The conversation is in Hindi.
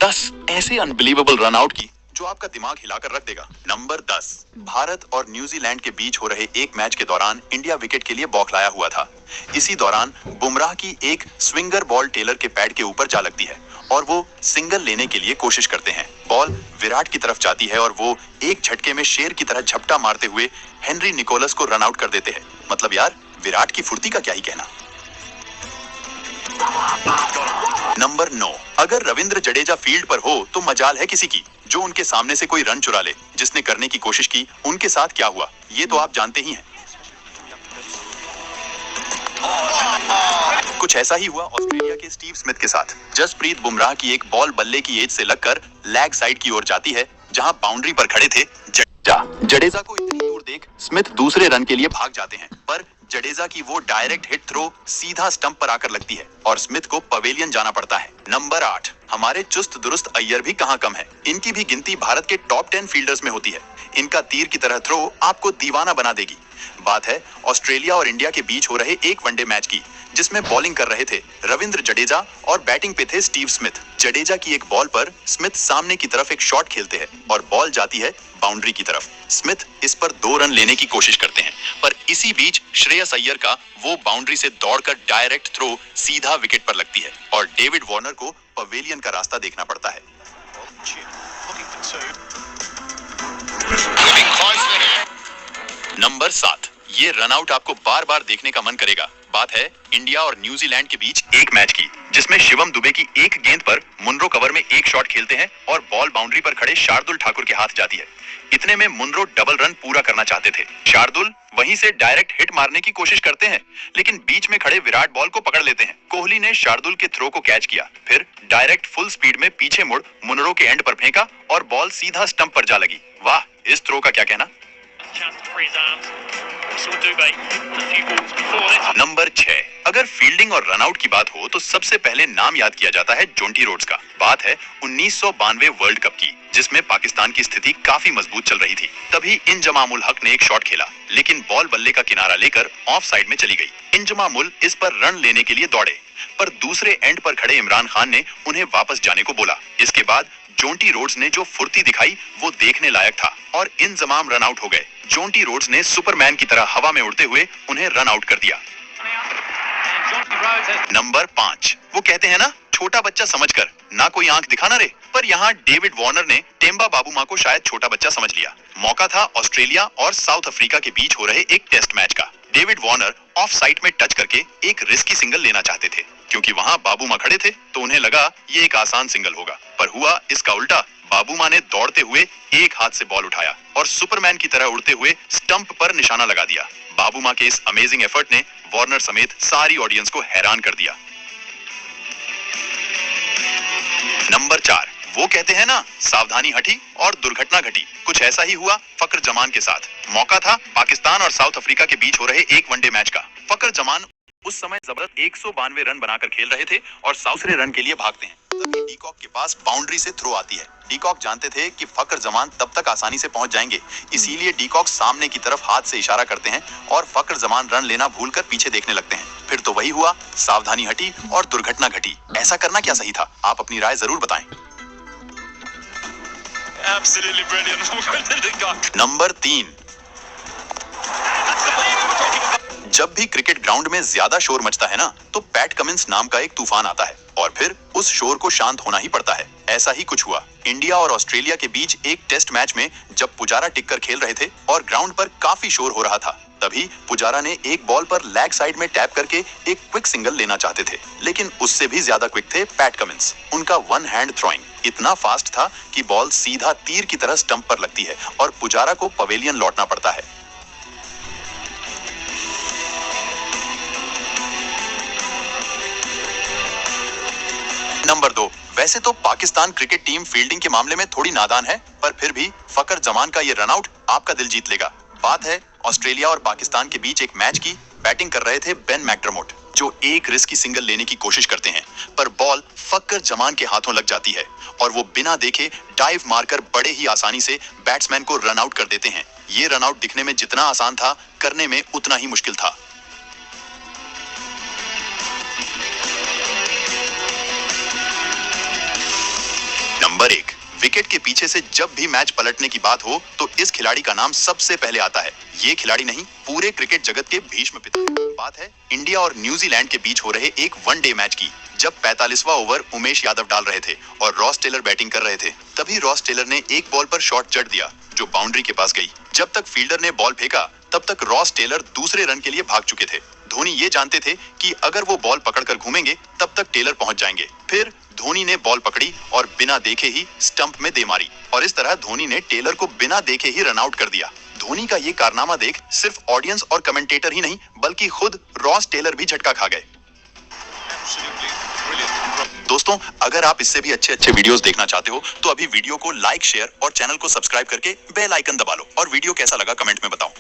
10 ऐसे अनबिलीवेबल रन आउट की जो आपका दिमाग हिलाकर रख देगा। नंबर 10, भारत और न्यूजीलैंड के बीच हो रहे एक मैच के दौरान इंडिया विकेट के लिए बौखलाया हुआ था। इसी दौरान बुमराह की एक स्विंगर बॉल टेलर के पैड के ऊपर जा लगती है और वो सिंगल लेने के लिए कोशिश करते हैं। बॉल विराट की तरफ जाती है और वो एक झटके में शेर की तरह झपटा मारते हुए हेनरी निकोलस को रन आउट कर देते हैं। मतलब यार, विराट की फुर्ती का क्या ही कहना। नंबर 9, अगर रविंद्र जडेजा फील्ड पर हो तो मजाल है किसी की जो उनके सामने से कोई रन चुरा ले। जिसने करने की कोशिश की उनके साथ क्या हुआ ये तो आप जानते ही हैं। कुछ ऐसा ही हुआ ऑस्ट्रेलिया के स्टीव स्मिथ के साथ। जसप्रीत बुमराह की एक बॉल बल्ले की एज से लगकर लेग साइड की ओर जाती है जहां बाउंड्री पर खड़े थे जडेजा को इतनी दूर देख स्मिथ दूसरे रन के लिए भाग जाते हैं, पर जडेजा की वो डायरेक्ट हिट थ्रो सीधा स्टंप पर आकर लगती है और स्मिथ को पवेलियन जाना पड़ता है। नंबर 8, हमारे चुस्त दुरुस्त अय्यर भी कहां कम है। इनकी भी गिनती भारत के टॉप 10 फील्डर्स में होती है। इनका तीर की तरह थ्रो आपको दीवाना बना देगी। बात है ऑस्ट्रेलिया और इंडिया के बीच हो रहे एक वनडे मैच की, जिसमें बॉलिंग कर रहे थे रविंद्र जडेजा और बैटिंग पे थे स्टीव स्मिथ। जडेजा की एक बॉल पर स्मिथ सामने की तरफ एक शॉट खेलते हैं और बॉल जाती है बाउंड्री की तरफ। स्मिथ इस पर 2 रन लेने की कोशिश करते हैं, पर इसी बीच श्रेयस अय्यर का वो बाउंड्री से दौड़कर डायरेक्ट थ्रो सीधा विकेट पर लगती है और डेविड वार्नर को पवेलियन का रास्ता देखना पड़ता है। नंबर 7, ये रन आउट आपको बार बार देखने का मन करेगा। बात है इंडिया और न्यूजीलैंड के बीच एक मैच की, जिसमें शिवम दुबे की एक गेंद पर मुनरो कवर में एक शॉट खेलते हैं और बॉल बाउंड्री पर खड़े शार्दुल ठाकुर के हाथ जाती है। इतने में मुनरो डबल रन पूरा करना चाहते थे। शार्दुल वहीं से डायरेक्ट हिट मारने की कोशिश करते हैं, लेकिन बीच में खड़े विराट बॉल को पकड़ लेते हैं। कोहली ने शार्दुल के थ्रो को कैच किया, फिर डायरेक्ट फुल स्पीड में पीछे मुड़ मुनरो के एंड पर फेंका और बॉल सीधा स्टंप पर जा लगी। वाह, इस थ्रो का क्या कहना। नंबर 6, अगर फील्डिंग और रनआउट की बात हो तो सबसे पहले नाम याद किया जाता है जोंटी रोड्स का। बात है 1992 वर्ल्ड कप की, जिसमें पाकिस्तान की स्थिति काफी मजबूत चल रही थी। तभी इंजमामुल हक ने एक शॉट खेला, लेकिन बॉल बल्ले का किनारा लेकर ऑफ साइड में चली गई। इंजमामुल इस पर रन लेने के लिए दौड़े, पर दूसरे एंड पर खड़े इमरान खान ने उन्हें वापस जाने को बोला। इसके बाद जोंटी रोड्स ने जो फुर्ती दिखाई वो देखने लायक था और इंजमाम रन आउट हो गए। जोंटी रोड्स ने सुपरमैन की तरह हवा में उड़ते हुए उन्हें रन आउट कर दिया। नंबर 5, वो कहते हैं ना, छोटा बच्चा समझकर ना कोई आंख दिखाना रे। पर यहाँ डेविड वार्नर ने टेम्बा बाबूमा को शायद छोटा बच्चा समझ लिया। मौका था ऑस्ट्रेलिया और साउथ अफ्रीका के बीच हो रहे एक टेस्ट मैच का। डेविड वार्नर ऑफ साइड में टच करके एक रिस्की सिंगल लेना चाहते थे, क्योंकि वहां बाबूमा खड़े थे तो उन्हें लगा ये एक आसान सिंगल होगा, पर हुआ इसका उल्टा। बाबूमा ने दौड़ते हुए एक हाथ से बॉल उठाया और सुपरमैन की तरह उड़ते हुए स्टंप पर निशाना लगा दिया। बाबूमा के इस अमेजिंग एफर्ट ने वार्नर समेत सारी ऑडियंस को हैरान कर दिया। नंबर 4, वो कहते हैं ना, सावधानी हटी और दुर्घटना घटी। कुछ ऐसा ही हुआ फकर जमान के साथ। मौका था पाकिस्तान और साउथ अफ्रीका के बीच हो रहे एक वनडे मैच का। फकर जमान उस समय जबरदस्त 192 रन बनाकर खेल रहे थे और दूसरे रन के लिए भागते हैं। तभी डीकॉक के पास बाउंड्री से थ्रो आती है। डीकॉक जानते थे कि फकर जमान तब तक आसानी से पहुंच जाएंगे, इसीलिए डीकॉक सामने की तरफ हाथ से इशारा करते हैं और फकर जमान रन लेना भूलकर पीछे देखने लगते हैं। फिर तो वही हुआ, सावधानी हटी और दुर्घटना घटी। ऐसा करना क्या सही था? आप अपनी राय जरूर बताएं। नंबर 3, जब भी क्रिकेट ग्राउंड में ज्यादा शोर मचता है ना, तो पैट कमिंस नाम का एक तूफान आता है और फिर उस शोर को शांत होना ही पड़ता है। ऐसा ही कुछ हुआ इंडिया और ऑस्ट्रेलिया के बीच एक टेस्ट मैच में, जब पुजारा टिककर खेल रहे थे और ग्राउंड पर काफी शोर हो रहा था। तभी पुजारा ने एक बॉल पर लेग साइड में टैप करके एक क्विक सिंगल लेना चाहते थे, लेकिन उससे भी ज्यादा क्विक थे पैट कमिंस। उनका वन हैंड थ्रोइंग इतना फास्ट था कि बॉल सीधा तीर की तरह स्टंप पर लगती है और पुजारा को पवेलियन लौटना पड़ता है। नंबर 2, वैसे तो पाकिस्तान क्रिकेट टीम फील्डिंग के मामले में थोड़ी नादान है, पर फिर भी फकर जमान का ये रनआउट आपका दिल जीत लेगा। बात है ऑस्ट्रेलिया और पाकिस्तान के बीच एक मैच की। बैटिंग कर रहे थे बेन मैकडरमोट, जो एक रिस्की सिंगल लेने की कोशिश करते हैं, पर बॉल फकर जमान के हाथों लग जाती है और वो बिना देखे डाइव मारकर बड़े ही आसानी से बैट्समैन को रन आउट कर देते हैं। ये रनआउट दिखने में जितना आसान था, करने में उतना ही मुश्किल था। नंबर 1, विकेट के पीछे से जब भी मैच पलटने की बात हो तो इस खिलाड़ी का नाम सबसे पहले आता है। ये खिलाड़ी नहीं, पूरे क्रिकेट जगत के भीष्म पिता है। बात है इंडिया और न्यूजीलैंड के बीच हो रहे एक वनडे मैच की, जब 45वां ओवर उमेश यादव डाल रहे थे और रॉस टेलर बैटिंग कर रहे थे। तभी रॉस टेलर ने एक बॉल पर शॉट जड़ दिया जो बाउंड्री के पास गई। जब तक फील्डर ने बॉल फेंका तब तक रॉस टेलर दूसरे रन के लिए भाग चुके थे। धोनी ये जानते थे कि अगर वो बॉल पकड़कर घूमेंगे तब तक टेलर पहुंच जाएंगे। फिर धोनी ने बॉल पकड़ी और बिना देखे ही स्टंप में दे मारी और इस तरह धोनी ने टेलर को बिना देखे ही रन आउट कर दिया। धोनी का ये कारनामा देख सिर्फ ऑडियंस और कमेंटेटर ही नहीं बल्कि खुद रॉस टेलर भी झटका खा गए। दोस्तों, अगर आप इससे भी अच्छे वीडियोस देखना चाहते हो तो अभी वीडियो को लाइक, शेयर और चैनल को सब्सक्राइब करके बेल आइकन दबा लो और वीडियो कैसा लगा कमेंट में बताओ।